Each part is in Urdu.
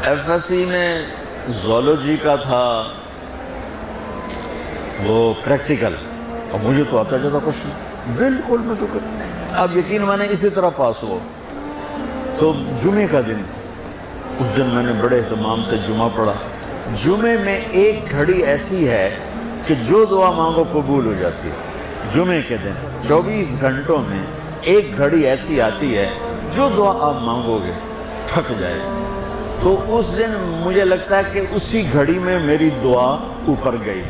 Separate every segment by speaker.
Speaker 1: ایف ایس سی میں زولوجی کا تھا وہ پریکٹیکل، اور مجھے تو آتا جاتا کچھ بالکل مجھے اب یقین میں نے اسی طرح پاس ہوا۔ تو جمعے کا دن تھا، اس دن میں نے بڑے اہتمام سے جمعہ پڑھا۔ جمعے میں ایک گھڑی ایسی ہے کہ جو دعا مانگو قبول ہو جاتی ہے۔ جمعے کے دن 24 گھنٹوں میں ایک گھڑی ایسی آتی ہے جو دعا آپ مانگو گے تھک جائے گی۔ تو اس دن مجھے لگتا ہے کہ اسی گھڑی میں میری دعا اوپر گئی۔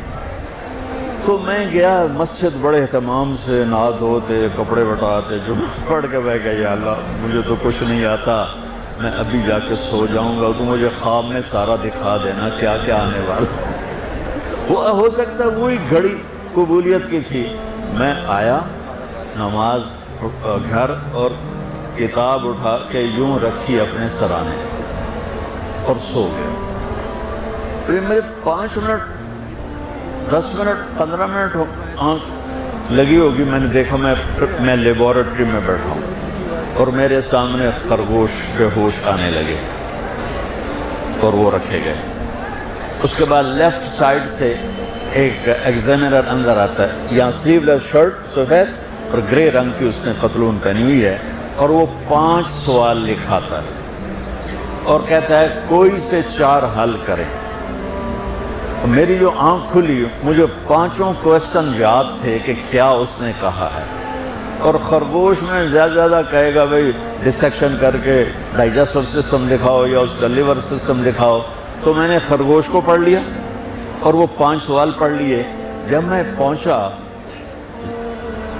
Speaker 1: تو میں گیا مسجد بڑے اہتمام سے، نہا دھوتے، کپڑے بٹاتے، جمعہ پڑھ کے میں کہا یا اللہ مجھے تو کچھ نہیں آتا، میں ابھی جا کے سو جاؤں گا، تو مجھے خواب میں سارا دکھا دینا کیا کیا آنے والا۔ وہ ہو سکتا ہے وہی گھڑی قبولیت کی تھی۔ میں آیا نماز گھر اور کتاب اٹھا کے یوں رکھی اپنے سرانے اور سو گیا۔ تو یہ میرے 5 منٹ 10 منٹ 15 منٹ آنکھ لگی ہوگی، میں نے دیکھا میں لیبارٹری میں بیٹھا ہوں اور میرے سامنے خرگوش بے ہوش آنے لگے اور وہ رکھے گئے۔ اس کے بعد لیفٹ سائڈ سے ایک ایگزامینر اندر آتا ہے، یہاں سلیو لیس شرٹ سفید اور گرے رنگ کی اس نے پتلون پہنی ہوئی ہے، اور وہ 5 سوال لکھاتا ہے اور کہتا ہے کوئی سے 4 حل کریں۔ میری جو آنکھ کھلی مجھے 5 کوسچن یاد تھے کہ کیا اس نے کہا ہے، اور خرگوش میں زیادہ کہے گا بھئی ڈسیکشن کر کے ڈائجسٹو سسٹم دکھاؤ یا اس کا لیور سسٹم دکھاؤ، تو میں نے خرگوش کو پڑھ لیا اور وہ 5 سوال پڑھ لیے۔ جب میں پہنچا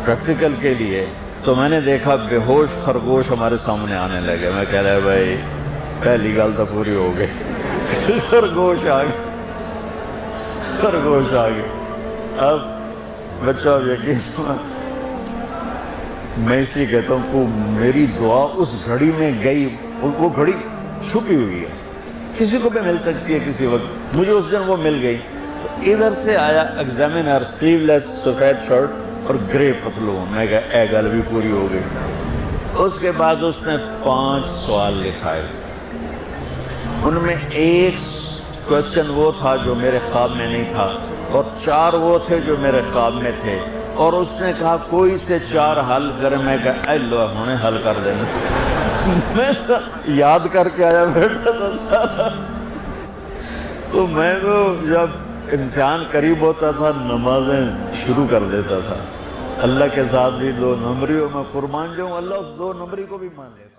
Speaker 1: پریکٹیکل کے لیے تو میں نے دیکھا بے ہوش خرگوش ہمارے سامنے آنے لگے۔ میں کہہ رہا بھائی پہلی گل تو پوری ہو گئی، خرگوش آ گئے، خرگوش آ گئے۔ اب بچہ یقین میں اس لیے کہتا ہوں کہ میری دعا اس گھڑی میں گئی، وہ گھڑی چھپی ہوئی ہے، کسی کو بھی مل سکتی ہے کسی وقت، مجھے اس دن وہ مل گئی۔ ادھر سے آیا ایگزامینر، سلیو لیس سفید شرٹ اور گرے پتلون، میں کہا اے گل بھی پوری ہو گئی۔ اس کے بعد اس نے 5 سوال لکھائے، ان میں ایک کوسچن وہ تھا جو میرے خواب میں نہیں تھا اور 4 وہ تھے جو میرے خواب میں تھے، اور اس نے کہا کوئی سے 4 حل کرے۔ میں کہا اے لو انہیں حل کر دینا، میں یاد کر کے آیا بیٹھا تھا سارا۔ تو میں تو جب امتحان قریب ہوتا تھا نمازیں شروع کر دیتا تھا، اللہ کے ساتھ بھی 2 نمبری ہو میں قربان جاؤں، اللہ اس 2 نمبری کو بھی مان لے گا۔